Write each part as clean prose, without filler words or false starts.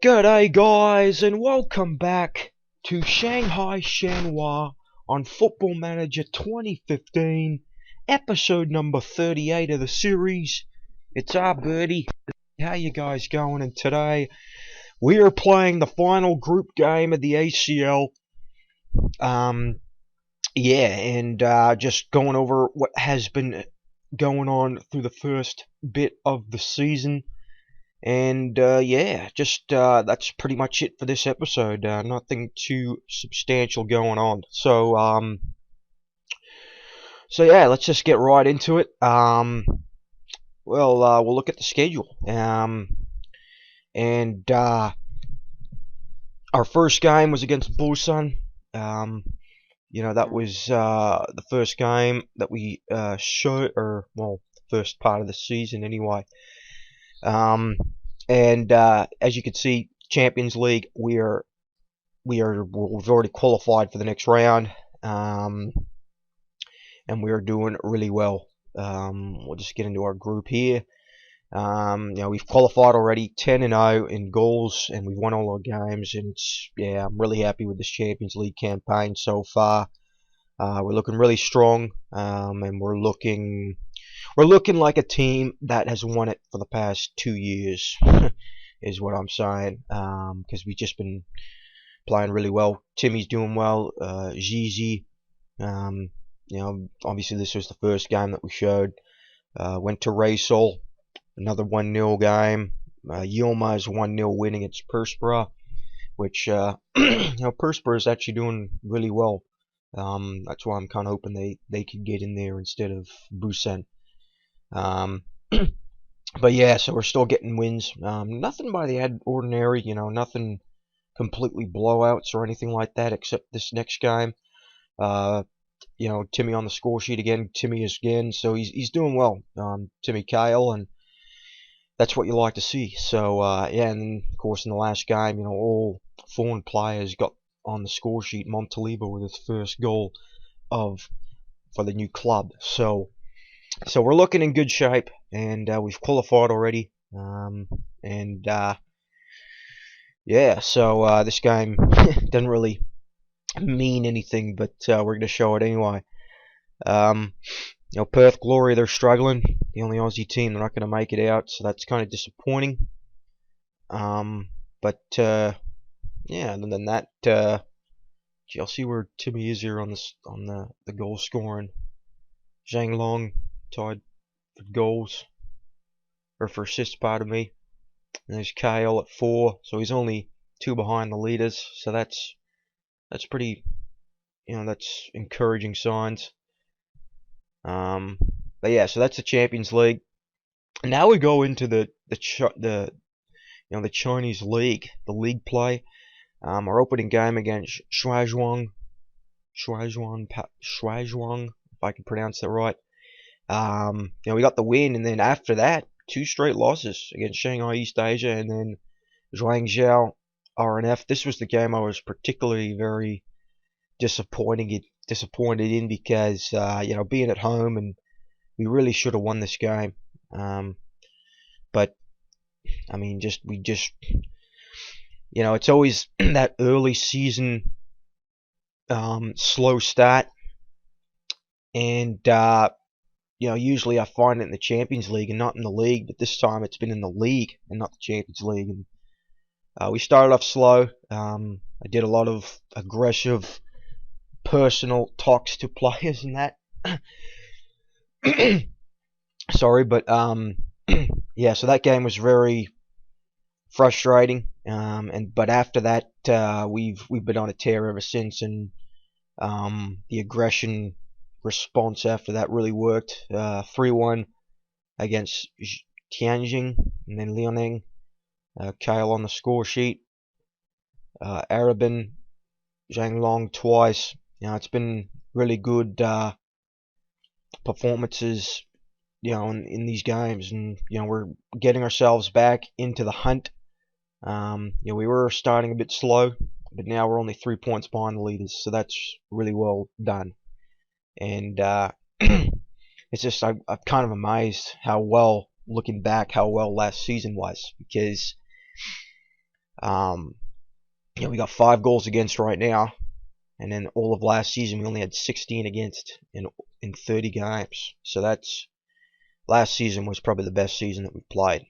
G'day guys and welcome back to Shanghai Shenhua on Football Manager 2015, episode number 38 of the series. It's our birdie. How you guys going? And today we are playing the final group game of the ACL. Just going over what has been going on through the first bit of the season. And that's pretty much it for this episode. Nothing too substantial going on. So let's just get right into it. We'll look at the schedule. Our first game was against Busan. That was the first game that we showed, the first part of the season anyway. As you can see, Champions League, we've already qualified for the next round, and we are doing really well. We'll just get into our group here. We've qualified already, 10-0 in goals, and we've won all our games. And I'm really happy with this Champions League campaign so far. We're looking really strong, and we're looking like a team that has won it for the past 2 years, is what I'm saying. Because we've just been playing really well. Timmy's doing well. Zizi, obviously this was the first game that we showed. Went to Reysol, another 1-0 game. Yilmaz 1-0 win against Perspera, which Perspera is actually doing really well. That's why I'm kind of hoping they could get in there instead of Busan. So we're still getting wins. Nothing by the ordinary, nothing completely blowouts or anything like that, except this next game. Timmy on the score sheet again. Timmy again, so he's doing well. Timmy Kale, and that's what you like to see. So and then, of course, in the last game, all foreign players got on the score sheet. Montalivo with his first goal for the new club. So we're looking in good shape, and we've qualified already. This game doesn't really mean anything, but we're going to show it anyway. Perth Glory, they're struggling. The only Aussie team, they're not going to make it out, so that's kind of disappointing. Other than that, I'll see where Timmy is here on the goal scoring. Zhang Long tied for goals, or for assists, pardon me. And there's Kyle at 4, so he's only 2 behind the leaders. So that's pretty, that's encouraging signs. So that's the Champions League. Now we go into the Chinese League, the league play. Our opening game against Shuazhuang, if I can pronounce that right. We got the win, and then after that, 2 straight losses against Shanghai East Asia and then Zhuangzhou RNF. This was the game I was particularly very disappointed in because being at home, and we really should have won this game. But I mean, it's always that early season slow start, and usually I find it in the Champions League and not in the league, but this time it's been in the league and not the Champions League. And we started off slow. I did a lot of aggressive personal talks to players and that. Sorry, but so that game was very frustrating. But after that, we've been on a tear ever since, and the aggression response after that really worked. 3-1 against Tianjin, and then Liaoning. Kyle on the score sheet. Arabin, Zhang Long twice. It's been really good performances, in these games, and we're getting ourselves back into the hunt. We were starting a bit slow, but now we're only 3 points behind the leaders, so that's really well done. And it's just I'm kind of amazed how well, looking back, how well last season was, because Um, we got 5 goals against right now, and then all of last season we only had 16 against in 30 games. So that's last season was probably the best season that we played.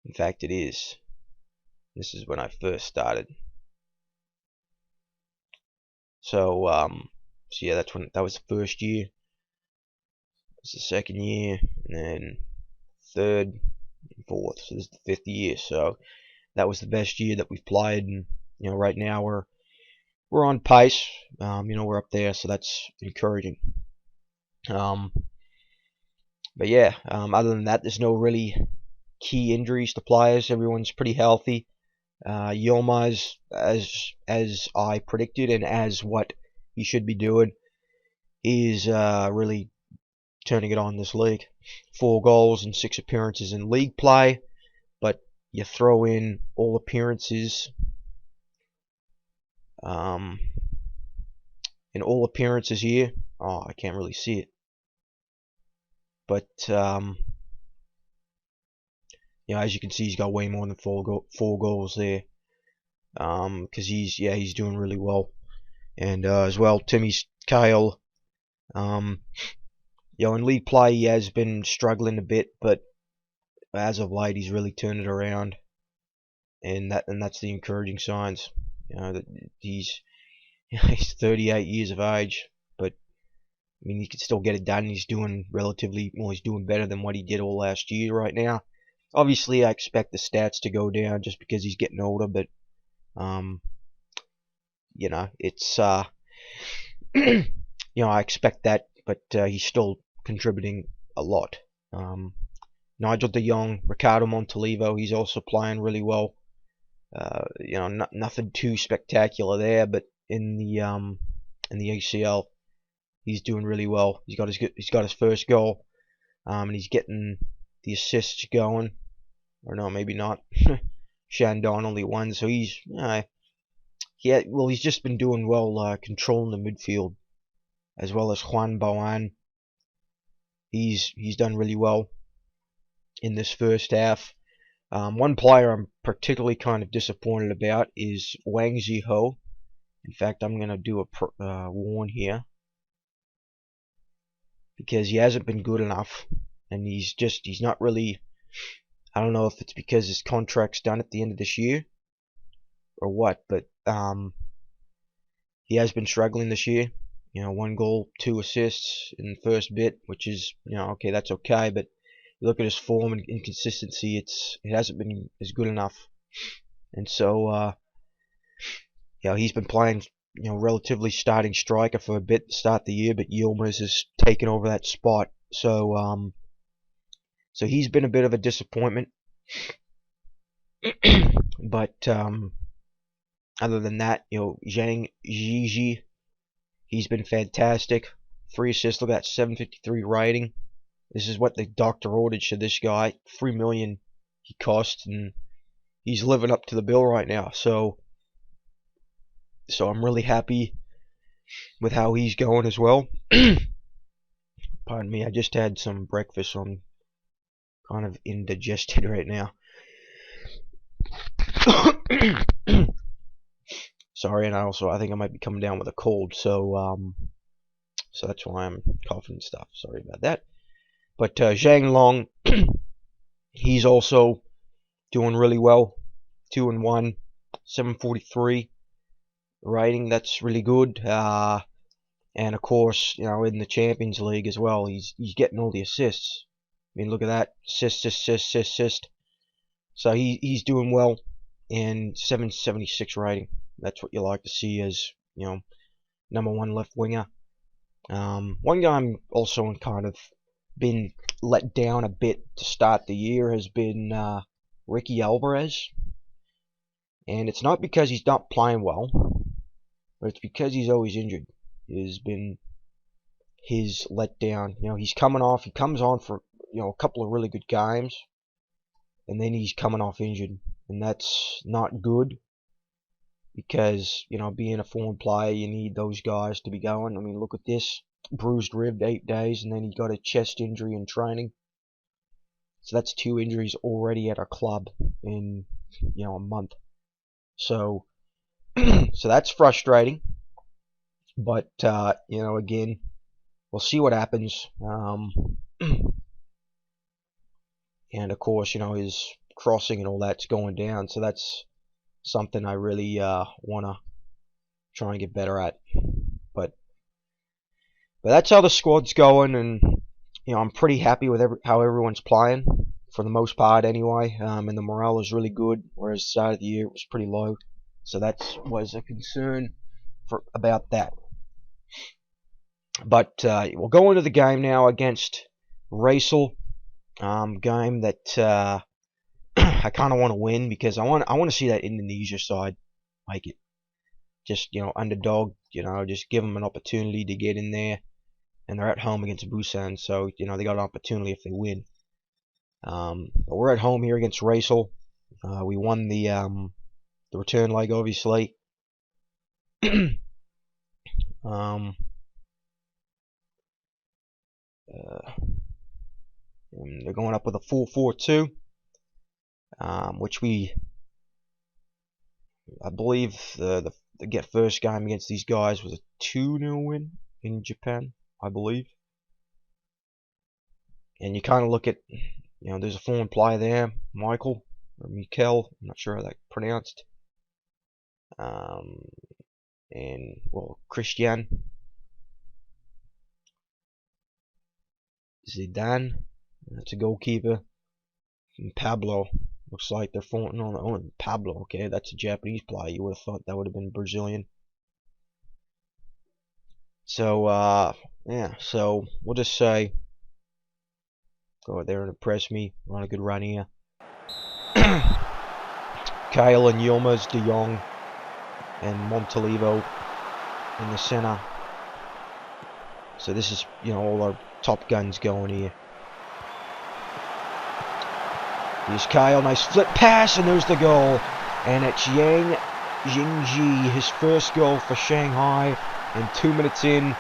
In fact, it is. This is when I first started. So yeah, that was the first year. It's the second year, and then third, and fourth. So this is the 5th year. So that was the best year that we've played, and right now we're on pace. We're up there, so that's encouraging. Um, but yeah, other than that, there's no really key injuries to players. Everyone's pretty healthy. Yilmaz, as I predicted, and as what he should be doing, is really turning it on this league. 4 goals and 6 appearances in league play, but you throw in all appearances, um, in all appearances here. Oh, I can't really see it, but as you can see, he's got way more than 4 goals there. Because he's doing really well, and as well, Timmy's Kyle. In league play he has been struggling a bit, but as of late he's really turned it around, and that's the encouraging signs. That he's 38 years of age, but I mean he can still get it done. He's doing he's doing better than what he did all last year right now. Obviously, I expect the stats to go down just because he's getting older, but it's I expect that, but he's still contributing a lot. Nigel De Jong, Ricardo Montalivo, he's also playing really well. Nothing too spectacular there, but in the ACL, he's doing really well. He's got his first goal, and he's getting the assists going. Or no, maybe not. Shandon only one, so he's just been doing well, controlling the midfield, as well as Juan Boan. He's done really well in this first half. One player I'm particularly kind of disappointed about is Wang Ziho. In fact, I'm gonna do a warn here, because he hasn't been good enough, and he's not really. I don't know if it's because his contract's done at the end of this year or what, but he has been struggling this year. 1 goal, 2 assists in the first bit, which is okay, that's okay, but you look at his form and inconsistency, it hasn't been as good enough, and so he's been playing relatively starting striker for a bit to start the year, but Yilmaz has taken over that spot, so he's been a bit of a disappointment. But other than that, Zhang Zhiji, he's been fantastic. 3 assists, look at that 753 rating. This is what the doctor ordered for this guy. 3 million he cost, and he's living up to the bill right now. So I'm really happy with how he's going as well. Pardon me, I just had some breakfast, so I'm kind of indigested right now. Sorry, and I think I might be coming down with a cold, so that's why I'm coughing and stuff. Sorry about that. But Zhang Long, he's also doing really well. 2-1, 743 rating. That's really good. And of course, in the Champions League as well, he's getting all the assists. I mean, look at that, assist. So he's doing well, and 776 rating. That's what you like to see as number 1 left winger. One guy I'm also kind of been let down a bit to start the year has been Ricky Alvarez, and it's not because he's not playing well, but it's because he's always injured. It has been his letdown. He comes on for a couple of really good games, and then he's coming off injured, and that's not good. Because being a foreign player, you need those guys to be going. I mean, look at this: bruised rib, 8 days, and then he got a chest injury in training. So that's 2 injuries already at our club in a month. So, so that's frustrating. But you know, again, we'll see what happens. And of course, you know, his crossing and all that's going down. So that's something I really want to try and get better at. But that's how the squad's going, and you know, I'm pretty happy with how everyone's playing for the most part, anyway. And the morale is really good, whereas the start of the year it was pretty low. So that was a concern about that. But we'll go into the game now against Reysol. Game that I kind of want to win because I want to see that Indonesia side make it. Just, you know, underdog. You know, just give them an opportunity to get in there, and they're at home against Busan, so you know they got an opportunity if they win. But we're at home here against Reysol. We won the return leg, obviously. um, they're going up with a 4-4-2, which I believe the first game against these guys was a 2-0 win in Japan, I believe. And you kind of look at, you know, there's a foreign player there, Michael, or Mikel, I'm not sure how that's pronounced. And, well, Christian, Zidane, that's a goalkeeper, and Pablo, looks like they're foreign on Pablo, okay, that's a Japanese player, you would have thought that would have been Brazilian. So, yeah, so we'll just say, go out there and impress me, we're on a good run here. Kyle and Yilmaz, De Jong, and Montalivo in the center. So this is, you know, all our top guns going here. Here's Kyle, nice flip pass, and there's the goal. And it's Yang Jingji, his first goal for Shanghai. And 2 minutes in,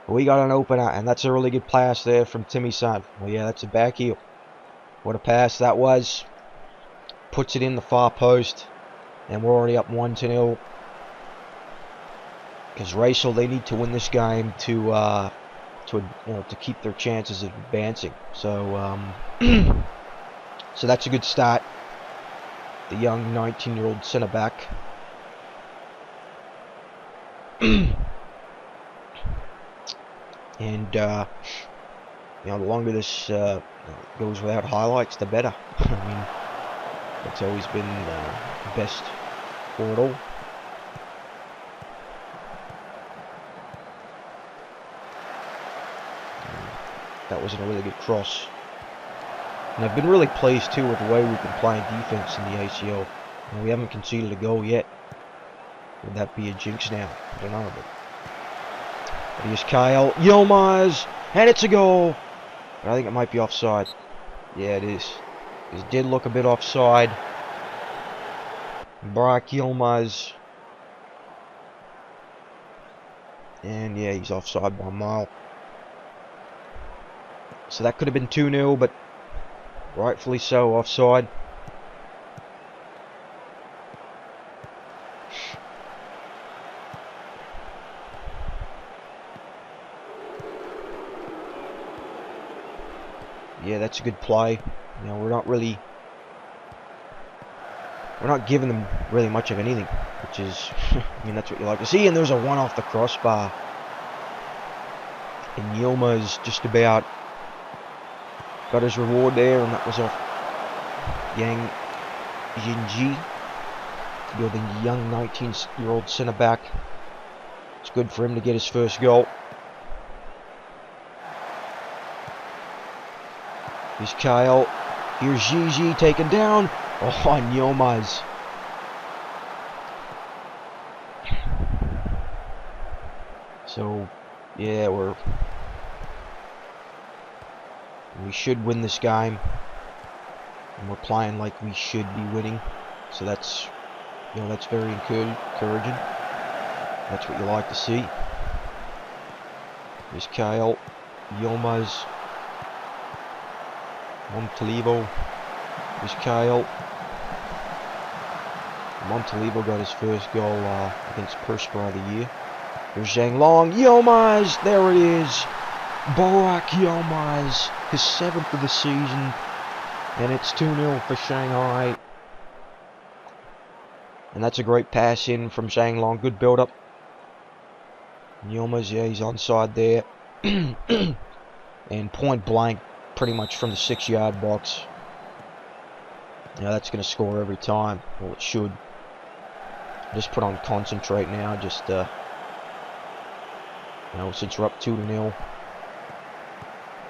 we got an opener, and that's a really good pass there from Timmy-san. Well, yeah, that's a back heel. What a pass that was. Puts it in the far post, and we're already up 1-0. Because Reysol, they need to win this game to keep their chances of advancing. So so that's a good start. The young 19-year-old centre back. And you know, the longer this goes without highlights, the better. I mean, that's always been the best for it all. That was a really good cross. And I've been really pleased too with the way we've been playing defense in the ACL. And we haven't conceded a goal yet. Would that be a jinx now? I don't know. But here's Kyle Yilmaz, and it's a goal. But I think it might be offside. Yeah, it is. It did look a bit offside. Burak Yilmaz. And yeah, he's offside by a mile. So that could have been 2-0, but rightfully so, offside. Yeah, that's a good play. You know, we're not giving them really much of anything, which is, I mean, that's what you like to see. And there's a one off the crossbar. And Yilmaz just about got his reward there, and that was off Yang Jinji. You're the young 19-year-old centre back. It's good for him to get his first goal. Here's Kyle. Here's Gigi taken down. Oh, and Yilmaz. So, yeah, we should win this game, and we're playing like we should be winning. So that's, you know, that's very encouraging. That's what you like to see. Here's Kyle, Yilmaz, Montalivo. Here's Kyle, Montalivo got his first goal against Perspira of the year. Here's Zhang Long. Yilmaz, there it is. Borak Yilmaz, his 7th of the season. And it's 2-0 for Shanghai. And that's a great pass in from Zhang Long. Good build-up. Yilmaz, yeah, he's onside there. And point blank, pretty much from the 6-yard box. Yeah, that's going to score every time. Well, it should. Just put on concentrate now. Just, since we're up 2-0.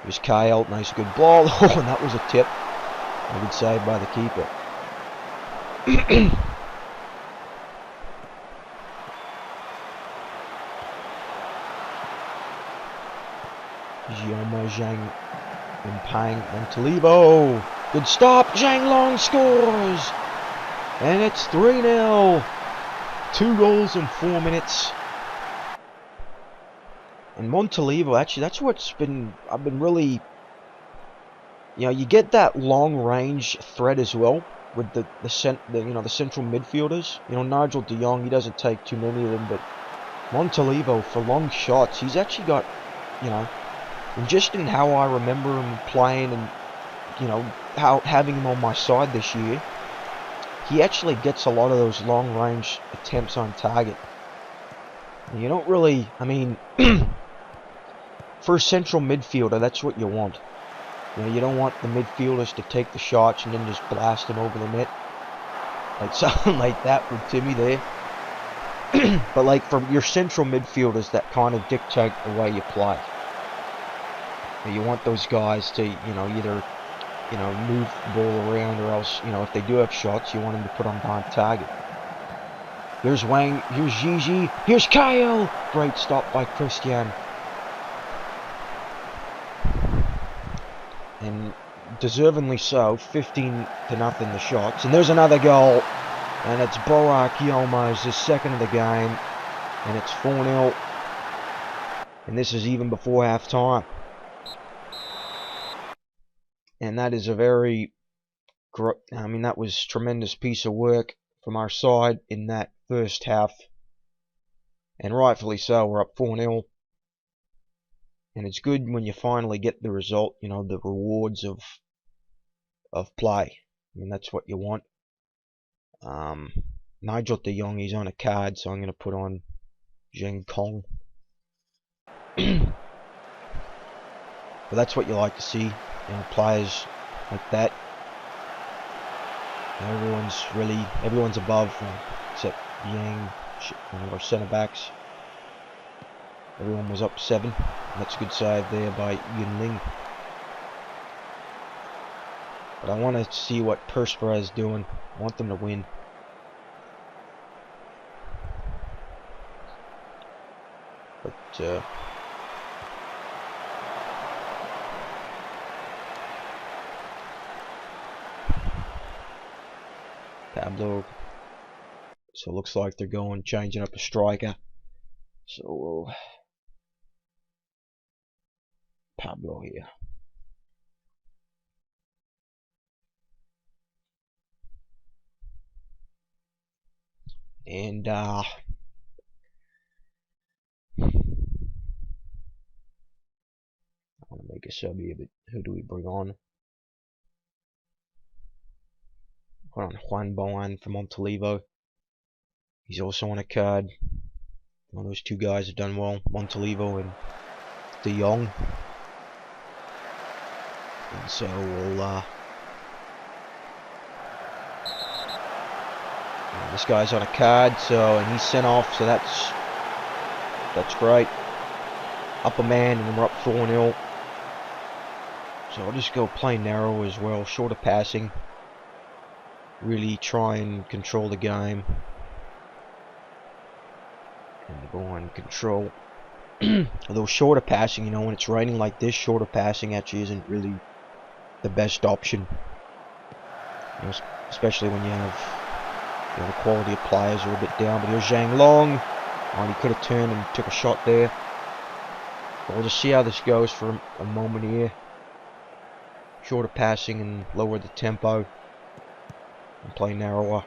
Here's Kyle. Nice, good ball. Oh, and that was a tip. A good save by the keeper. Jioma Zhang Impang Montalivo. Good stop. Zhang Long scores. And it's 3-0. 2 goals in 4 minutes. And Montalivo, actually, that's what's been, I've been really, you get that long range threat as well with the central midfielders. Nigel de Jong, he doesn't take too many of them, but Montalivo for long shots, he's actually got, and just in how I remember him playing and, how having him on my side this year, he actually gets a lot of those long range attempts on target. And you don't really, for a central midfielder, that's what you want. You don't want the midfielders to take the shots and then just blast them over the net. Like something like that with Timmy there. But like for your central midfielders that kind of dictate the way you play. You want those guys to, either, move the ball around, or else, if they do have shots, you want them to put on target. Here's Wang, here's Gigi, here's Kyle! Great stop by Christian. And deservingly so, 15-0 the shots. And there's another goal. And it's Borak Yilmaz, his 2nd of the game. And it's 4-0. And this is even before half time. And that is a very, that was a tremendous piece of work from our side in that first half. And rightfully so, we're up 4-0. And it's good when you finally get the result, the rewards of play. That's what you want. Nigel de Jong, he's on a card, so I'm going to put on Zheng Kong. But that's what you like to see, players like that. Everyone's above, except Yang, our centre backs. Everyone was up 7. That's a good save there by Yunling. But I want to see what Perspira is doing. I want them to win. But Pablo. So it looks like they're changing up a striker. So Pablo here. And I want to make a sub here, but who do we bring on? Put on Juan Boan from Montalivo. He's also on a card. Well, those 2 guys have done well, Montalivo and de Jong. And so we'll this guy's on a card, and he's sent off, so that's great. Up a man, and we're up 4-0. So I'll just go play narrow as well, shorter passing. Really try and control the game. And go on control. Although shorter passing, when it's raining like this, shorter passing actually isn't really the best option. Especially when you have the quality of players are a bit down. But here's Zhang Long. He could have turned and took a shot there. But we'll just see how this goes for a moment here. Shorter passing and lower the tempo. And play narrower.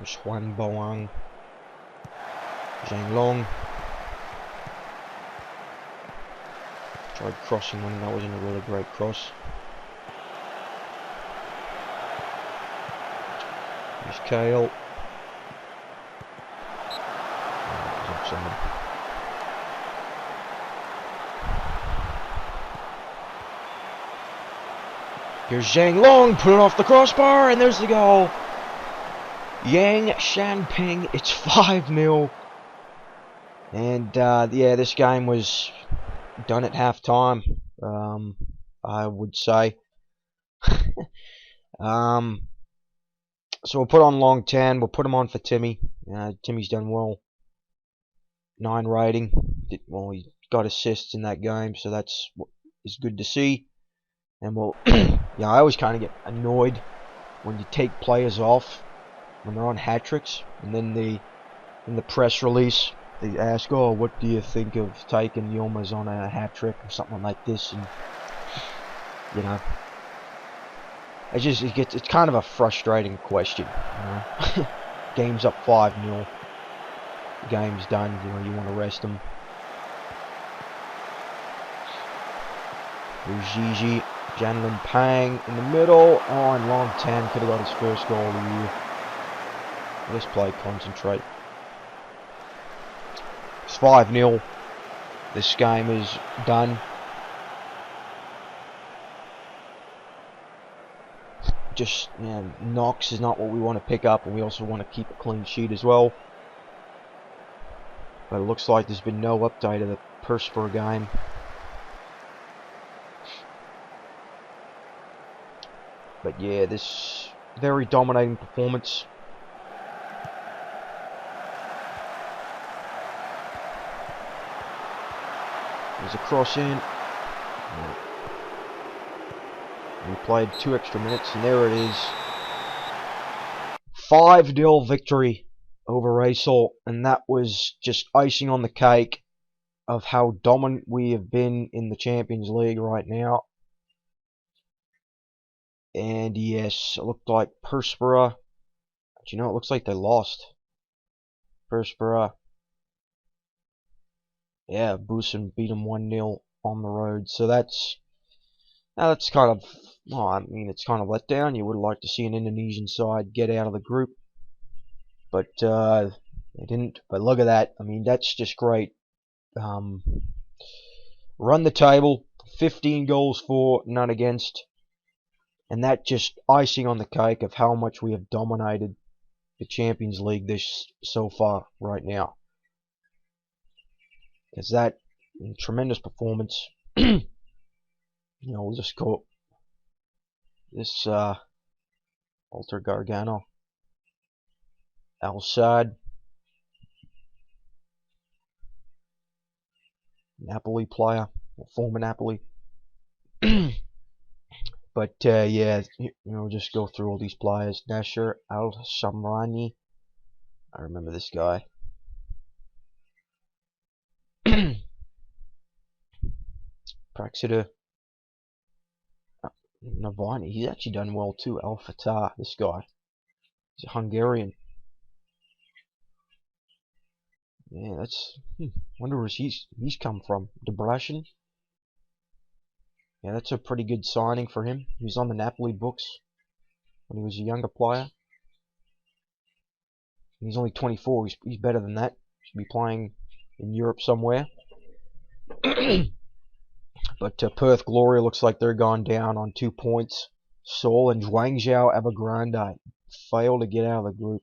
Xuan Boang. Zhang Long. Tried crossing one, and that wasn't a really great cross. Here's Kale. Here's Zhang Long, put it off the crossbar, and there's the goal. Yang Shanping, it's 5-0. And yeah, this game was done at halftime, I would say. So we'll put on Long 10, we'll put him on for Timmy. Timmy's done well. 9 rating. Well, he got assists in that game, so that's is good to see. And we'll, yeah, I always kind of get annoyed when you take players off when they're on hat tricks, and then in the press release they ask, "Oh, what do you think of taking Yilmaz on a hat trick or something like this?" And you know, it's kind of a frustrating question. You know? Game's up 5-0. Game's done. You know, you want to rest them. Here's Gigi, Janlin Pang in the middle. Oh, and Long 10 could have got his first goal of the year. Let's play, concentrate. It's 5-0. This game is done. Just, you know, knocks is not what we want to pick up, and we also want to keep a clean sheet as well. But it looks like there's been no update of the Perspur game. But yeah, this very dominating performance. There's a cross in. We played 2 extra minutes, and there it is. 5-0 victory over Reysol, and that was just icing on the cake of how dominant we have been in the Champions League right now. And yes, it looked like Perspur. But you know, it looks like they lost. Perspur. Yeah, Busan beat them 1-0 on the road. So that's kind of, well, I mean, it's kind of let down. You would like to see an Indonesian side get out of the group, but they didn't. But look at that. I mean, that's just great. Run the table. 15 goals for, none against. And that just icing on the cake of how much we have dominated the Champions League this so far right now. Because that tremendous performance. You know, we'll just call this Alter Gargano, Al Saad, Napoli player, or former Napoli. But yeah, you know, just go through all these players. Nasher Al Shamrani, I remember this guy. Praxida Navani, he's actually done well too. Al Fatah, this guy, he's a Hungarian. Yeah, that's. Wonder where he's come from. Debrecen. Yeah, that's a pretty good signing for him. He was on the Napoli books when he was a younger player. He's only 24. He's better than that. Should be playing in Europe somewhere. But Perth Glory looks like they're gone down on 2 points. Seoul and Guangzhou Evergrande failed to get out of the group.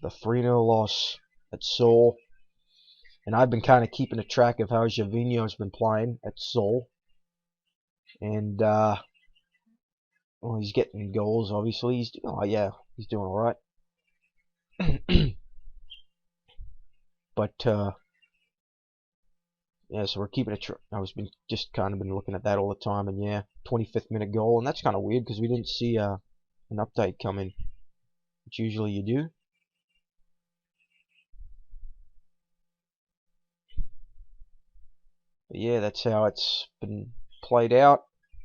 The 3-0 loss at Seoul. And I've been kind of keeping a track of how Javinho's been playing at Seoul. And, well, he's getting goals, obviously. Oh, yeah, he's doing alright. But, yeah, so we're keeping it. I was just kind of been looking at that all the time, and yeah, 25th minute goal, and that's kind of weird because we didn't see an update come in, which usually you do. But yeah, that's how it's been played out.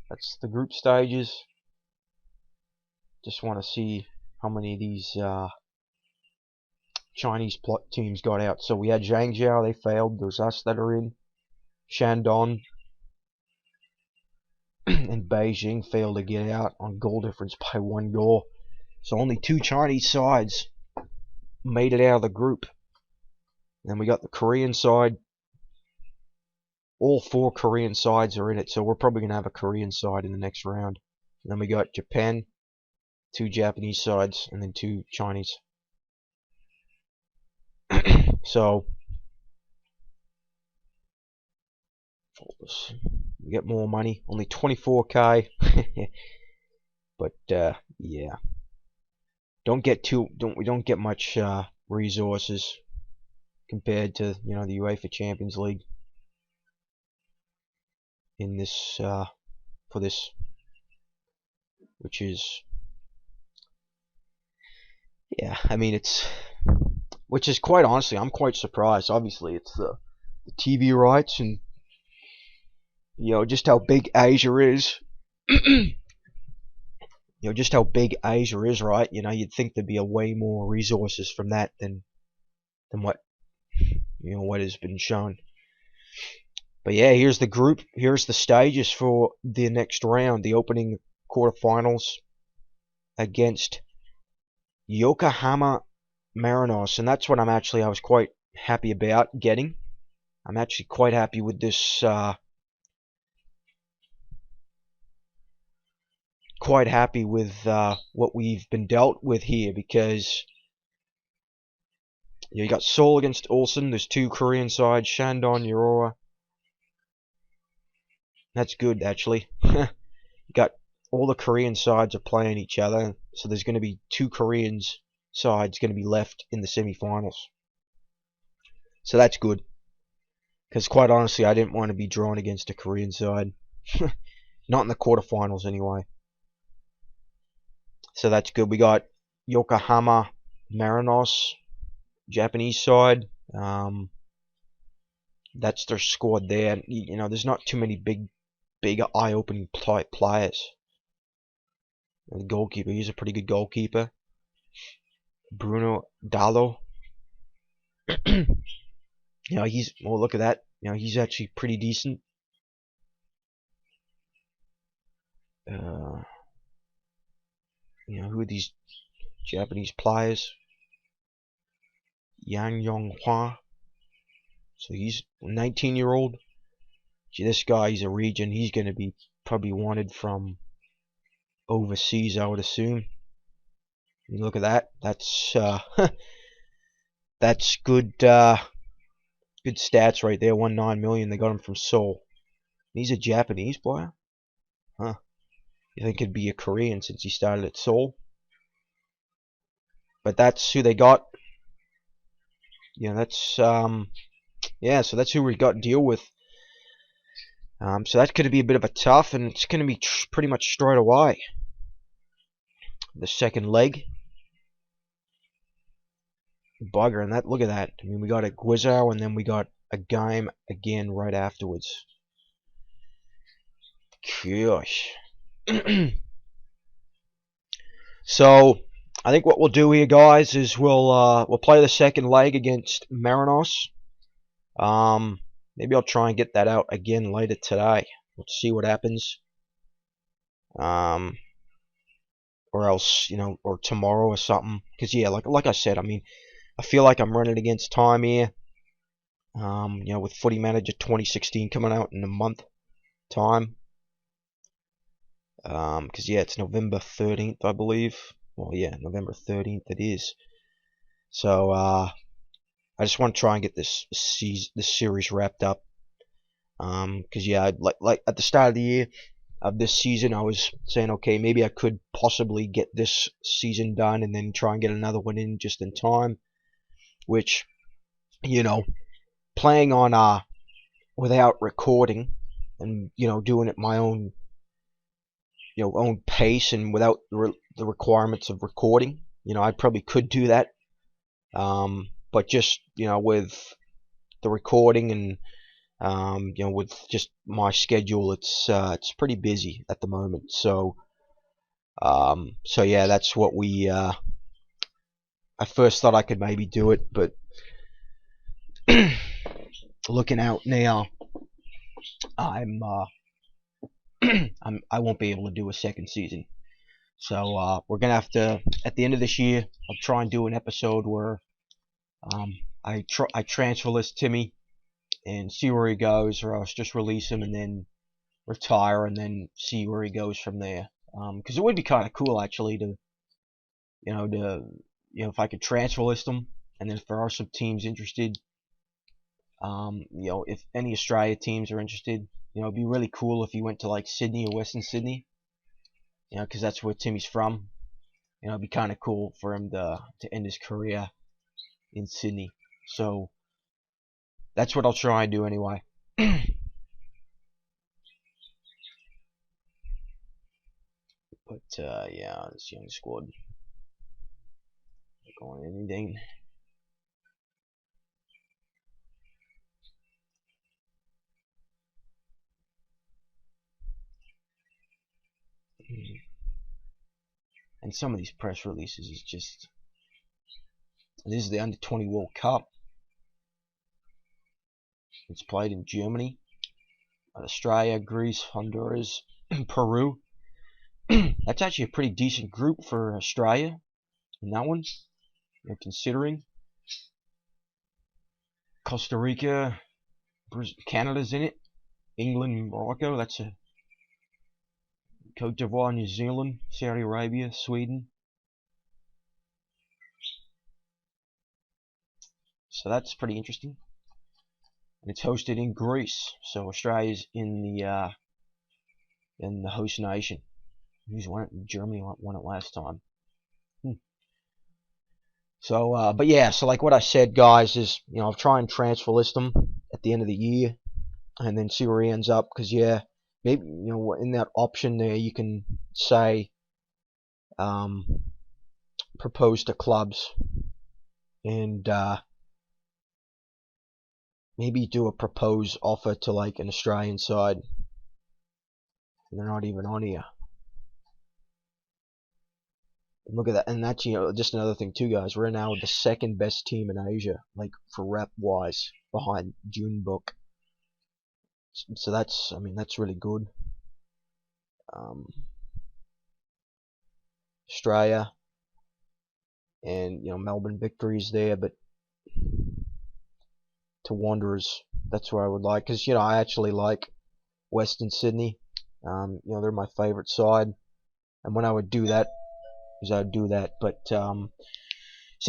That's the group stages. Just want to see how many of these Chinese teams got out. So we had Zhangjiao, they failed. There's us that are in. Shandong and Beijing failed to get out on goal difference by 1 goal. So only 2 Chinese sides made it out of the group. Then we got the Korean side. All 4 Korean sides are in it, so we're probably going to have a Korean side in the next round. And then we got Japan, 2 Japanese sides, and then 2 Chinese. So we get more money, only 24k. But yeah, we don't get much resources compared to the UEFA Champions League in this for this, which is I mean which is quite honestly I'm quite surprised. Obviously it's the TV rights and just how big Asia is. Just how big Asia is, right? You'd think there'd be a way more resources from that than what what has been shown. But yeah, here's the group. Here's the stages for the next round. The opening quarterfinals against Yokohama Marinos, and that's what I was quite happy about getting. I'm actually quite happy with this. Quite happy with what we've been dealt with here, because you got Seoul against Ulsan. There's 2 Korean sides, Shandong, Urawa. That's good, actually. You got all the Korean sides are playing each other, so there's going to be 2 Korean sides going to be left in the semi-finals. So that's good, because quite honestly, I didn't want to be drawn against a Korean side. Not in the quarterfinals, anyway. So that's good. We got Yokohama Marinos, Japanese side. That's their squad there. There's not too many big eye-opening players. The goalkeeper, he's a pretty good goalkeeper. Bruno Dallo. Look at that. He's actually pretty decent. Who are these Japanese players? Yang Yonghua. So he's a 19-year-old. This guy, he's a region. He's going to be probably wanted from overseas, I would assume. Look at that. That's that's good. Good stats right there. 1.9 million. They got him from Seoul. He's a Japanese player. Huh. You think it'd be a Korean since he started at Seoul. But that's who they got. That's so that's who we got to deal with. So that's going to be a bit of a tough, and it's going to be pretty much straight away. The second leg. Bugger, and look at that. I mean, we got a Guizhou, and then we got a game again right afterwards. Gosh. So I think what we'll do here, guys, is we'll play the second leg against Marinos. Maybe I'll try and get that out again later today. Let's see what happens. Or else, or tomorrow or something. Because yeah, like I said, I mean, I feel like I'm running against time here. With Footy Manager 2016 coming out in a month time. Because yeah, it's November 13th, I believe. Well, yeah, November 13th it is. So I just want to try and get this series wrapped up. Because yeah, like at the start of the year of this season, I was saying, okay, maybe I could possibly get this season done and then try and get another one in just in time. Which, playing on without recording and doing it my own own pace and without the requirements of recording, I probably could do that. But just with the recording and with just my schedule, it's pretty busy at the moment. So yeah, that's what we I first thought I could maybe do it, but looking out now, I won't be able to do a second season. So we're gonna have to, at the end of this year, I'll try and do an episode where I transfer list Timmy and see where he goes, or else just release him and then retire and then see where he goes from there. Because it would be kind of cool actually to, if I could transfer list him, and then if there are some teams interested, if any Australia teams are interested, it'd be really cool if he went to like Sydney or Western Sydney, because that's where Timmy's from. It'd be kind of cool for him to end his career in Sydney. So that's what I'll try and do anyway. But yeah, this young squad not going anything. And some of these press releases is just, this is the under 20 World Cup. It's played in Germany, Australia, Greece, Honduras, Peru. That's actually a pretty decent group for Australia in that one, considering. Costa Rica, Canada's in it, England, Morocco, that's a Cote d'Ivoire, New Zealand, Saudi Arabia, Sweden. So that's pretty interesting. And it's hosted in Greece, so Australia's in the host nation. Who's won it? Germany won it last time. So, but yeah, so like what I said, guys, is I'll try and transfer list him at the end of the year, and then see where he ends up. Because yeah, maybe in that option there you can say propose to clubs, and maybe do a propose offer to like an Australian side. They're not even on here. Look at that, and that's just another thing too, guys. We're now the second best team in Asia, like for rep wise, behind Junebok. So that's, that's really good. Australia and Melbourne Victories there, but to Wanderers, that's where I would like, because I actually like Western Sydney. They're my favourite side, and when I would do that, I would do that. But so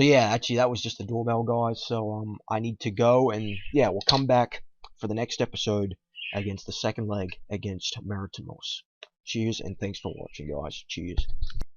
yeah, actually that was just the doorbell, guys. So I need to go, and yeah, we'll come back for the next episode against the second leg against Maritimos. Cheers, and thanks for watching, guys. Cheers.